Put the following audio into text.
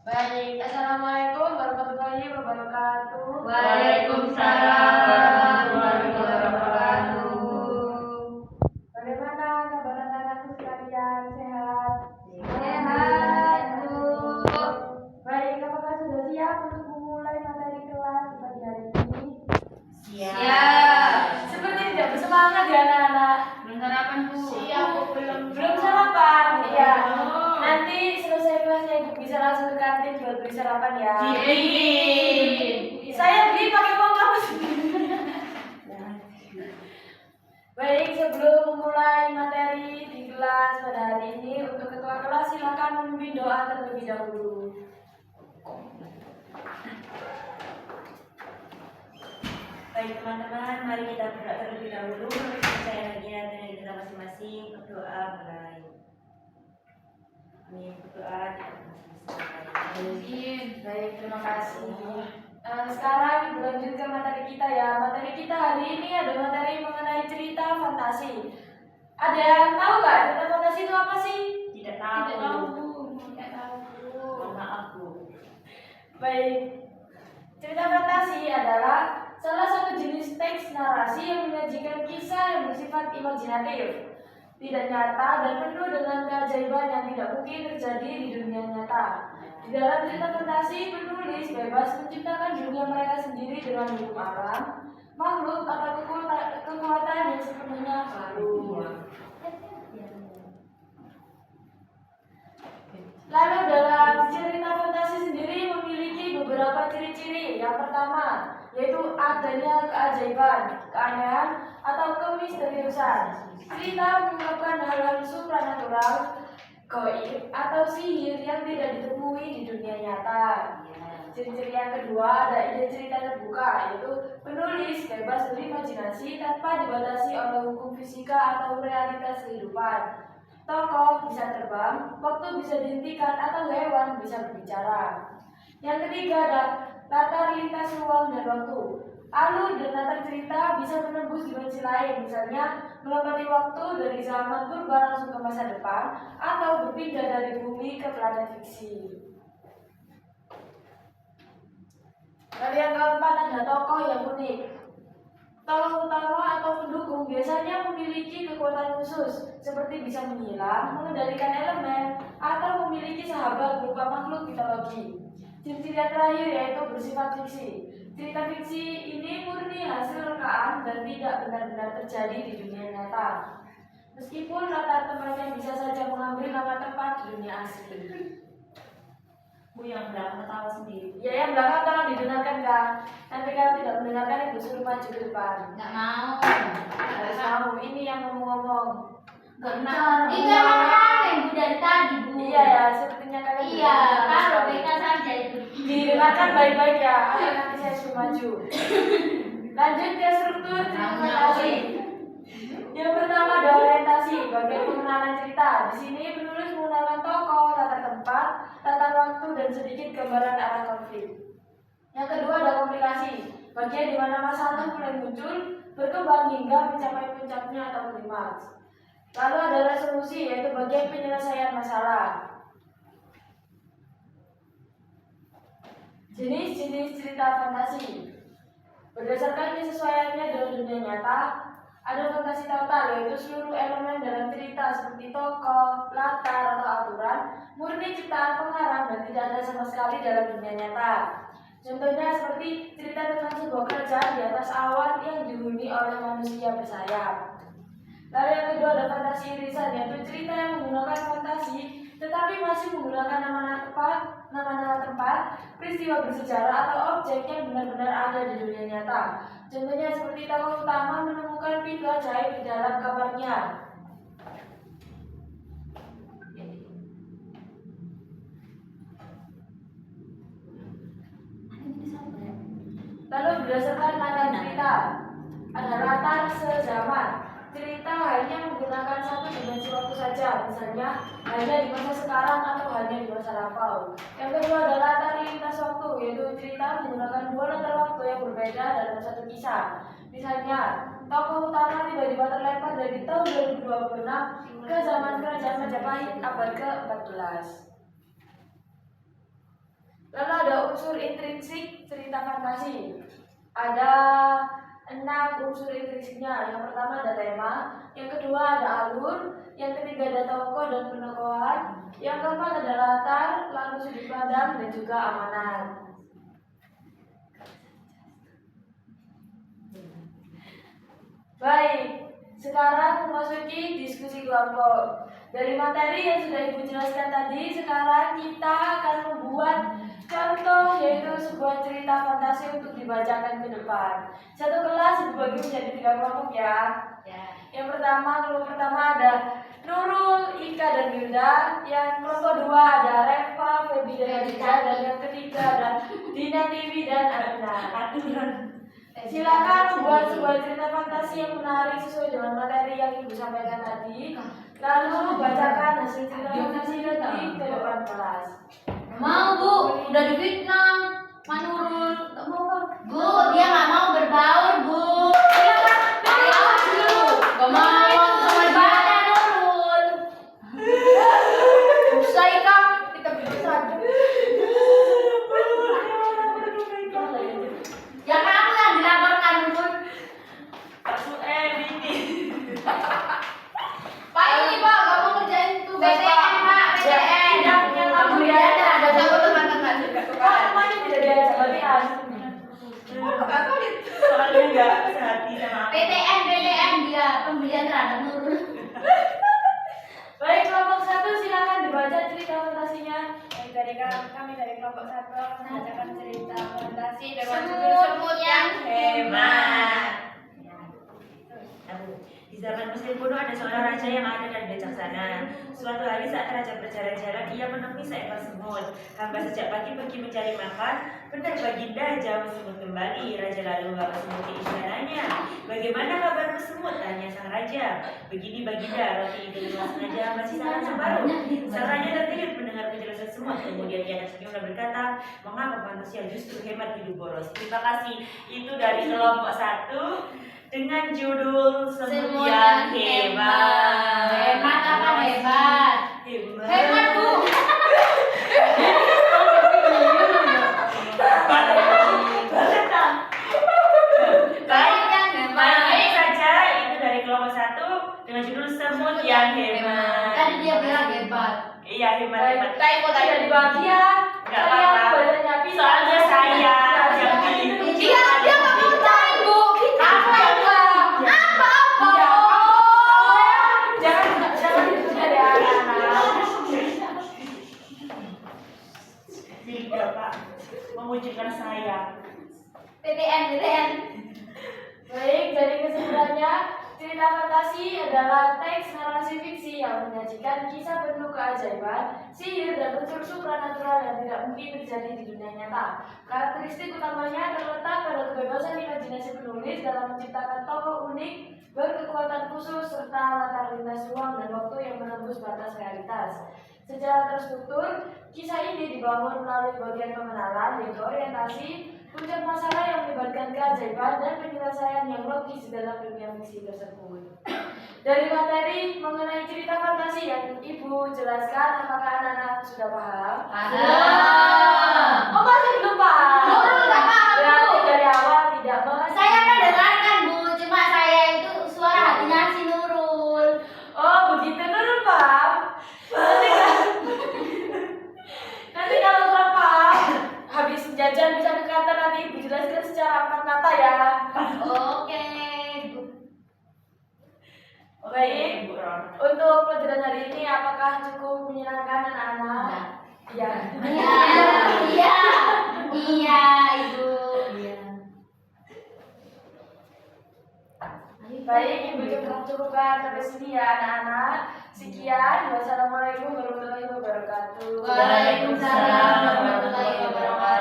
Baik, Assalamualaikum warahmatullahi wabarakatuh. Waalaikumsalam warahmatullahi wabarakatuh. Bagaimana kabar anak-anakku sekalian? Sehat? Sehat, Bu. Baik, apakah sudah siap untuk memulai materi kelas pagi hari ini? Siap. Seperti tidak bersemangat ya anak-anak. Belum sarapan, Bu. Belum sarapan? Iya. Nanti selesai kelasnya Ibu bisa langsung ke kantin buat beli sarapan ya. Saya beli pakai uang kamu sendiri. Baik, sebelum memulai materi di kelas pada hari ini, untuk ketua kelas silakan memimpin doa terlebih dahulu. Baik teman-teman, mari kita berdoa terlebih dahulu. Percaya lagi dengan kita masing-masing. Berdoa mulai. Amin. Berdoa kita masing-masing. Baik, terima kasih. Sekarang Ibu lanjut ke materi kita ya. Materi kita hari ini ada materi mengenai cerita fantasi. Ada yang tahu nggak cerita fantasi itu apa sih? Tidak tahu. Tidak tahu. Mohon maaf, Bu. Baik, cerita fantasi adalah salah satu jenis teks narasi yang menyajikan kisah yang bersifat imajinatif, tidak nyata dan penuh dengan keajaiban yang tidak mungkin terjadi di dunia nyata. Di dalam cerita fantasi, penulis bebas menciptakan dunia mereka sendiri dengan hukum alam, makhluk atau kekuatan yang sepenuhnya baru. Lalu dalam cerita fantasi sendiri memiliki beberapa ciri-ciri. Yang pertama, yaitu adanya keajaiban, keanehan, atau kemisteriusan. Cerita mengungkapkan hal-hal supranatural, gaib, atau sihir yang tidak ditemui di dunia nyata. Ciri-ciri yang kedua ada ide cerita terbuka, yaitu penulis bebas berimajinasi tanpa dibatasi oleh hukum fisika atau realitas kehidupan. Tokoh bisa terbang, waktu bisa dihentikan, atau hewan bisa berbicara. Yang ketiga ada latar lintas ruang dan waktu. Alur dan latar cerita bisa menembus dimensi lain, misalnya melompati waktu dari zaman purba langsung ke masa depan, atau berpindah dari bumi ke planet fiksi. Lalu yang keempat ada tokoh yang unik. Tokoh utama atau pendukung biasanya memiliki kekuatan khusus, seperti bisa menghilang, mengendalikan elemen, atau memiliki sahabat berupa makhluk mitologi. Ciri-ciri yang terakhir yaitu bersifat fiksi. Cerita fiksi ini murni hasil rekaan dan tidak benar-benar terjadi di dunia nyata. Meskipun latar tempatnya bisa saja mengambil nama tempat di dunia asli. Bu, yang belakang ketawa sendiri. Ya, yang belakang tolong didengarkan Kak. Nanti kalau tidak mendengarkan Ibu suruh maju ke depan. Nggak mau. Harus mau, ini yang ngomong-ngomong. Nggak bisa. Iya, Bu dari tadi, Bu. Iya ya, sepertinya kalian Iya, dengarkan kalau sekali. kita saja itu. Didengarkan baik-baik ya, ayo nanti saya suruh maju. Lanjut ke struktur presentasi. Yang pertama ada orientasi, bagian pengenalan cerita. Di sini penulis mengenalkan tokoh, latar tempat, latar waktu, dan sedikit gambaran arah konflik. Yang kedua ada komplikasi, bagian di mana masalah mulai muncul, berkembang hingga mencapai puncaknya atau klimaks. Lalu ada resolusi, yaitu bagian penyelesaian masalah. Jenis-jenis cerita fantasi. Berdasarkan kesesuaiannya dengan dunia nyata, ada fantasi total, yaitu seluruh elemen dalam cerita seperti tokoh, latar, atau aturan, murni ciptaan pengarang dan tidak ada sama sekali dalam dunia nyata. Contohnya seperti cerita tentang sebuah kerajaan di atas awan yang dihuni oleh manusia bersayap. Lalu yang kedua ada fantasi irisan, yaitu cerita yang menggunakan fantasi tetapi masih menggunakan nama-nama tempat, peristiwa bersejarah atau objek yang benar-benar ada di dunia nyata. Contohnya seperti tokoh utama menemukan pintu ajaib di dalam kamarnya. Lalu berdasarkan latar cerita, ada latar sezaman. Cerita hanya menggunakan satu dimensi waktu saja, misalnya hanya di masa sekarang atau hanya di masa lampau. Yang kedua adalah latar lintas waktu, yaitu cerita menggunakan dua latar waktu yang berbeda dalam satu kisah. Misalnya, tokoh utama tiba-tiba terlempar dari tahun 2026 ke zaman kerajaan Majapahit abad ke-14. Lalu ada unsur intrinsik cerita fantasi. Ada 6 unsur intrinsiknya. Yang pertama ada tema, yang kedua ada alur, yang ketiga ada tokoh dan penokohan, yang keempat ada latar, lalu sudut pandang dan juga amanat. Baik, sekarang memasuki diskusi kelompok. Dari materi yang sudah Ibu jelaskan tadi, sekarang kita akan membuat contoh, yaitu sebuah cerita fantasi untuk dibacakan ke depan. Satu kelas dibagi menjadi 3 kelompok ya. Yang pertama, kelompok pertama ada Nurul, Ika, dan Wilda. Yang kelompok 2 ada Reva, Febi, dan Adita. Dan yang ketiga ada Dina, Tiwi, dan Arina. Silakan membuat sebuah cerita fantasi yang menarik sesuai dengan materi yang Ibu sampaikan tadi. Lalu bacakan hasil cerita fantasi tadi ke depan kelas. Mau Bu, udah difitnah Manurul. Gak mau Pak. Bu, dia gak mau berbaur Bu. Silakan, awas dulu. Gak mau sama dia Nurul. Usai Kak, kita berdua saja. Ya kamu yang dilaporkan Nurul. Pak ini Pak, gak mau ngerjain tugas PTN Pak, PTN. Yang Kemudian ada satu teman-teman juga. namanya tidak diajak latihan. Soalnya nggak sehati sama aku. PTN dia pembelian terhadap Nurul. Baik, kelompok 1 silakan dibaca cerita fantasinya. Kami dari kelompok 1 akan membacakan cerita fantasi dengan judul Semut Semut yang yang Hemat. Di zaman Mesir kuno ada seorang raja yang adil dan bijaksana. Suatu hari saat raja berjalan-jalan, ia menemui seekor semut. Hamba sejak pagi pergi mencari makan. Benar Baginda, jawab semut kembali. Raja lalu membawa semut ke istananya. Bagaimana kabarmu semut? Tanya sang raja. Begini Baginda, roti itu dengan sengaja masih sangat separuh. Sang raja terkejut mendengar penjelasan semut. Kemudian ia tersenyum dan berkata, mengapa manusia justru hemat hidup boros? Terima kasih. Itu dari kelompok 1 dengan judul Semut yang Hebat. Hemat apa hebat? Hemat Bu. Baik saja, itu dari kelompok 1 dengan judul Semut yang Hebat. Tadi dia bilang hebat. Iya, hebat-hebat. Tidak dibagi ya. Nggak apa-apa. Soalnya saya yang pilih. Dia nggak mau percaya Bu. Apa yang apa? Iya. Jangan ditunda ya anak-anak. Tidak, Pak. Mewujudkan saya. PTN. Baik, jadi kesimpulannya, cerita fantasi adalah teks narasi fiksi yang menyajikan kisah penuh keajaiban, sihir, dan unsur supranatural yang tidak mungkin terjadi di dunia nyata. Karakteristik utamanya terletak pada kebebasan imajinasi penulis dalam menciptakan tokoh unik, berkekuatan khusus, serta latar lintas ruang dan waktu yang menembus batas realitas. Secara terstruktur, kisah ini dibangun melalui bagian pengenalan, yaitu orientasi, puncak masalah yang melibatkan keajaiban dan penyelesaian yang logis dalam dunia fiksi tersebut. Dari materi mengenai cerita fantasi yang Ibu jelaskan, apakah anak-anak sudah paham? Oh, masih belum paham? Nurul nggak paham, Bu. Berarti dari awal tidak mengerti. Saya mendengarkan Bu, cuma saya itu suara hatinya si Nurul. Oh, begitu Nurul paham? Nanti kalau kurang paham, habis jajan bisa ke kantor, nanti Ibu jelaskan secara 4 mata ya. Oke. Baik, untuk pelajaran hari ini apakah cukup menyenangkan anak-anak? Iya. Iya, Ibu. Iya. Baik, Ibu cukupkan sampai sini ya anak-anak. Sekian, wassalamualaikum warahmatullahi wabarakatuh. Waalaikumsalam warahmatullahi wabarakatuh.